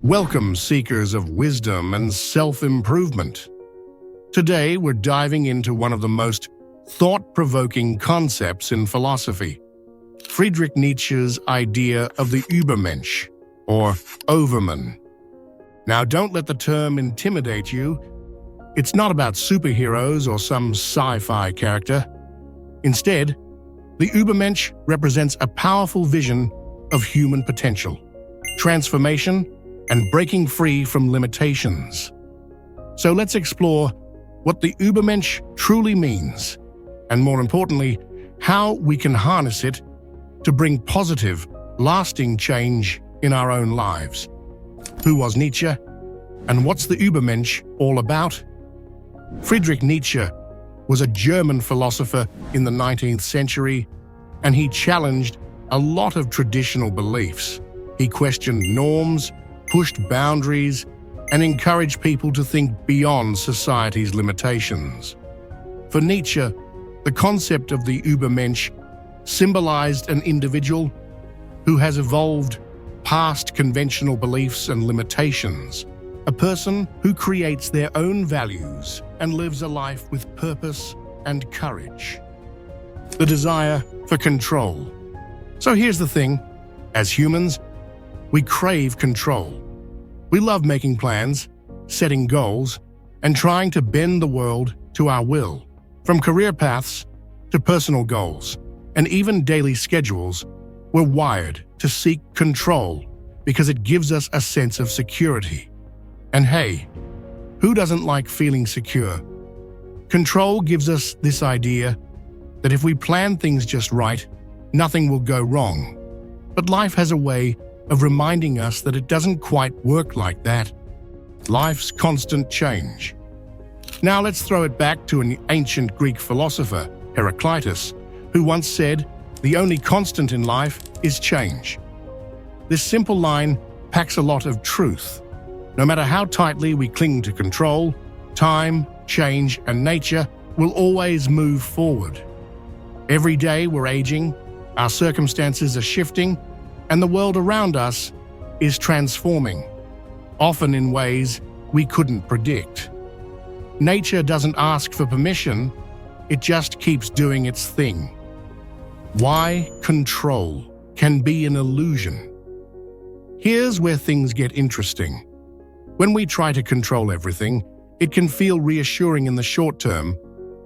Welcome, seekers of wisdom and self-improvement. Today, we're diving into one of the most thought-provoking concepts in philosophy, Friedrich Nietzsche's idea of the Übermensch, or Overman. Now, don't let the term intimidate you. It's not about superheroes or some sci-fi character. Instead, the Übermensch represents a powerful vision of human potential, transformation, and breaking free from limitations. So let's explore what the Übermensch truly means, and more importantly, how we can harness it to bring positive, lasting change in our own lives. Who was Nietzsche? And what's the Übermensch all about? Friedrich Nietzsche was a German philosopher in the 19th century, and he challenged a lot of traditional beliefs. He questioned norms, pushed boundaries, and encouraged people to think beyond society's limitations. For Nietzsche, the concept of the Übermensch symbolized an individual who has evolved past conventional beliefs and limitations, a person who creates their own values and lives a life with purpose and courage. The desire for control. So here's the thing, as humans, we crave control. We love making plans, setting goals, and trying to bend the world to our will. From career paths to personal goals, and even daily schedules, we're wired to seek control because it gives us a sense of security. And hey, who doesn't like feeling secure? Control gives us this idea that if we plan things just right, nothing will go wrong. But life has a way of reminding us that it doesn't quite work like that. Life's constant change. Now let's throw it back to an ancient Greek philosopher, Heraclitus, who once said, "The only constant in life is change." This simple line packs a lot of truth. No matter how tightly we cling to control, time, change, and nature will always move forward. Every day we're aging, our circumstances are shifting, and the world around us is transforming, often in ways we couldn't predict. Nature doesn't ask for permission, it just keeps doing its thing. Why control can be an illusion. Here's where things get interesting. When we try to control everything, it can feel reassuring in the short term,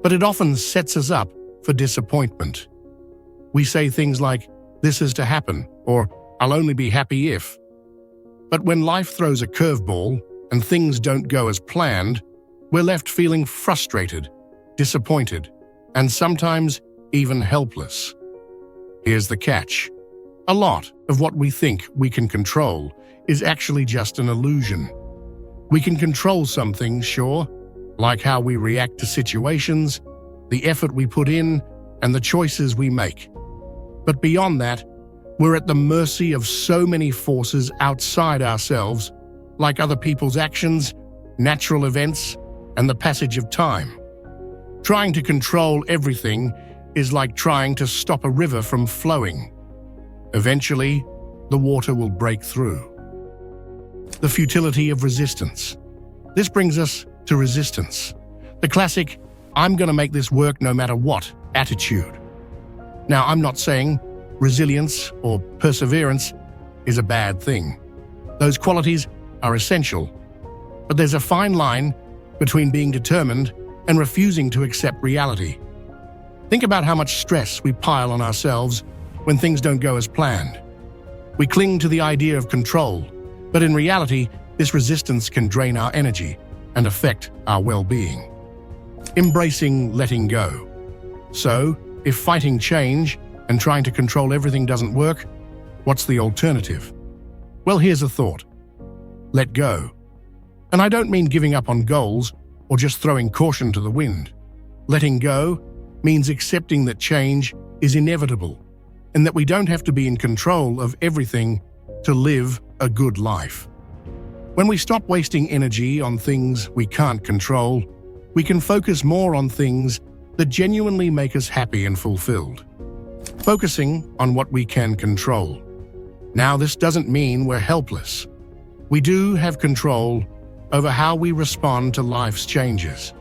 but it often sets us up for disappointment. We say things like, "This is to happen," or "I'll only be happy if." But when life throws a curveball and things don't go as planned, we're left feeling frustrated, disappointed, and sometimes even helpless. Here's the catch. A lot of what we think we can control is actually just an illusion. We can control some things, sure, like how we react to situations, the effort we put in, and the choices we make. But beyond that, we're at the mercy of so many forces outside ourselves, like other people's actions, natural events, and the passage of time. Trying to control everything is like trying to stop a river from flowing. Eventually, the water will break through. The futility of resistance. This brings us to resistance, the classic, "I'm going to make this work no matter what" attitude. Now, I'm not saying resilience or perseverance is a bad thing. Those qualities are essential. But there's a fine line between being determined and refusing to accept reality. Think about how much stress we pile on ourselves when things don't go as planned. We cling to the idea of control, but in reality, this resistance can drain our energy and affect our well-being. Embracing letting go. So, if fighting change and trying to control everything doesn't work, what's the alternative? Well, here's a thought. Let go. And I don't mean giving up on goals or just throwing caution to the wind. Letting go means accepting that change is inevitable and that we don't have to be in control of everything to live a good life. When we stop wasting energy on things we can't control, we can focus more on things that genuinely make us happy and fulfilled. Focusing on what we can control. Now, this doesn't mean we're helpless. We do have control over how we respond to life's changes.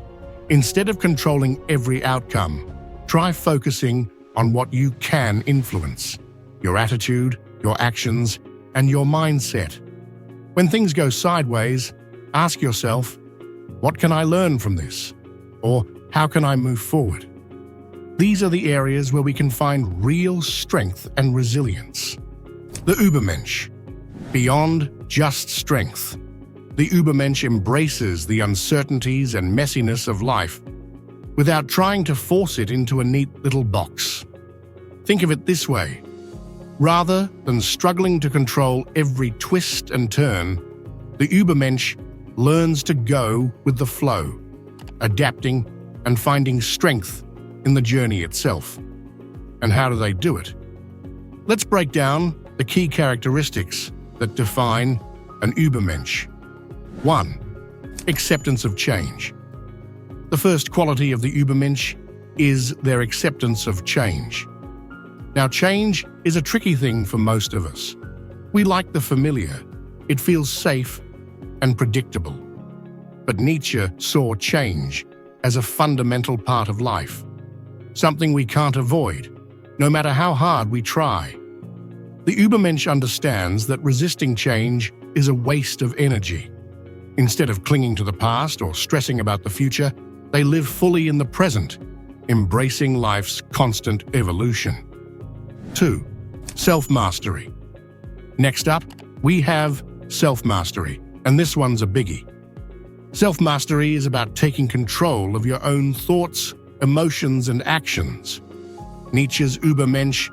Instead of controlling every outcome, try focusing on what you can influence: your attitude, your actions, and your mindset. When things go sideways, ask yourself, what can I learn from this? Or how can I move forward? These are the areas where we can find real strength and resilience. The Übermensch. Beyond just strength, the Übermensch embraces the uncertainties and messiness of life without trying to force it into a neat little box. Think of it this way. Rather than struggling to control every twist and turn, the Übermensch learns to go with the flow, adapting and finding strength in the journey itself. And how do they do it? Let's break down the key characteristics that define an Übermensch. 1. Acceptance of change. The first quality of the Übermensch is their acceptance of change. Now, change is a tricky thing for most of us. We like the familiar. It feels safe and predictable. But Nietzsche saw change as a fundamental part of life, something we can't avoid, no matter how hard we try. The Übermensch understands that resisting change is a waste of energy. Instead of clinging to the past or stressing about the future, they live fully in the present, embracing life's constant evolution. 2. Self-mastery. Next up, we have self-mastery, and this one's a biggie. Self-mastery is about taking control of your own thoughts, emotions, and actions. Nietzsche's Übermensch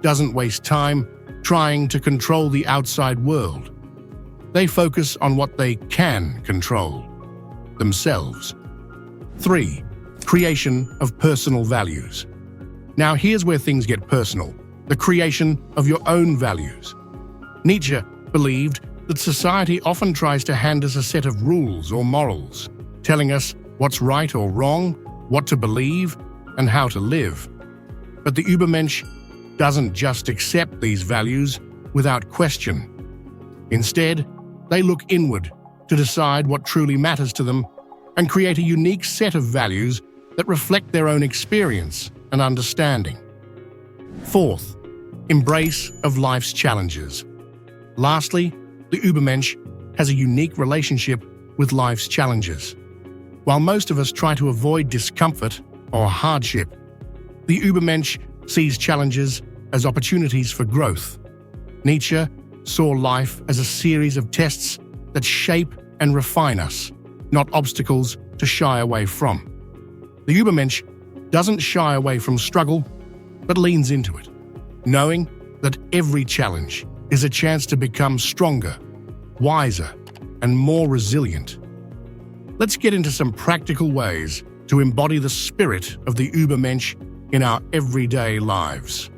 doesn't waste time trying to control the outside world. They focus on what they can control: themselves. 3. Creation of personal values. Now here's where things get personal: the creation of your own values. Nietzsche believed that society often tries to hand us a set of rules or morals, telling us what's right or wrong, what to believe, and how to live. But the Übermensch doesn't just accept these values without question. Instead, they look inward to decide what truly matters to them and create a unique set of values that reflect their own experience and understanding. 4th, embrace of life's challenges. Lastly, the Übermensch has a unique relationship with life's challenges. While most of us try to avoid discomfort or hardship, the Übermensch sees challenges as opportunities for growth. Nietzsche saw life as a series of tests that shape and refine us, not obstacles to shy away from. The Übermensch doesn't shy away from struggle, but leans into it, knowing that every challenge is a chance to become stronger, wiser, and more resilient. Let's get into some practical ways to embody the spirit of the Übermensch in our everyday lives.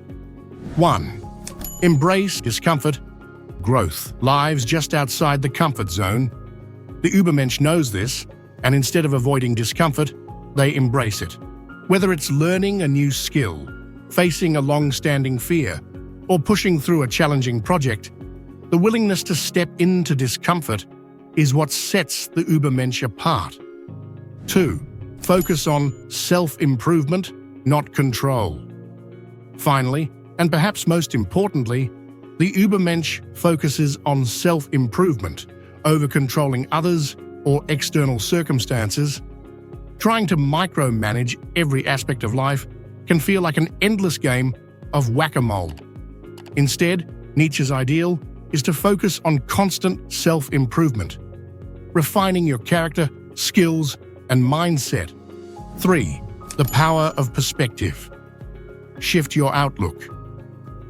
1. Embrace discomfort. Growth lies just outside the comfort zone. The Übermensch knows this, and instead of avoiding discomfort, they embrace it. Whether it's learning a new skill, facing a long-standing fear, or pushing through a challenging project, the willingness to step into discomfort is what sets the Übermensch apart. 2. Focus on self-improvement, not control. Finally, and perhaps most importantly, the Übermensch focuses on self-improvement over controlling others or external circumstances. Trying to micromanage every aspect of life can feel like an endless game of whack-a-mole. Instead, Nietzsche's ideal is to focus on constant self-improvement, refining your character, skills, and mindset. 3. The power of perspective. Shift your outlook.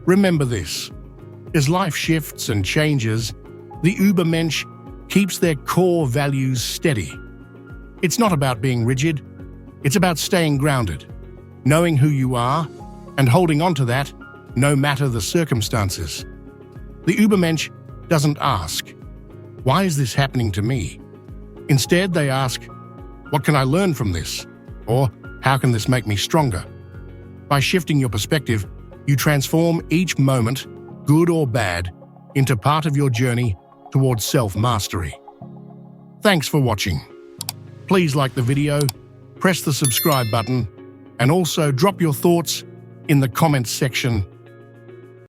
Remember this: as life shifts and changes, the Übermensch keeps their core values steady. It's not about being rigid, it's about staying grounded, knowing who you are, and holding on to that no matter the circumstances. The Übermensch doesn't ask, "Why is this happening to me?" Instead, they ask, "What can I learn from this?" Or, "How can this make me stronger?" By shifting your perspective, you transform each moment, good or bad, into part of your journey towards self-mastery. Thanks for watching. Please like the video, press the subscribe button, and also drop your thoughts in the comments section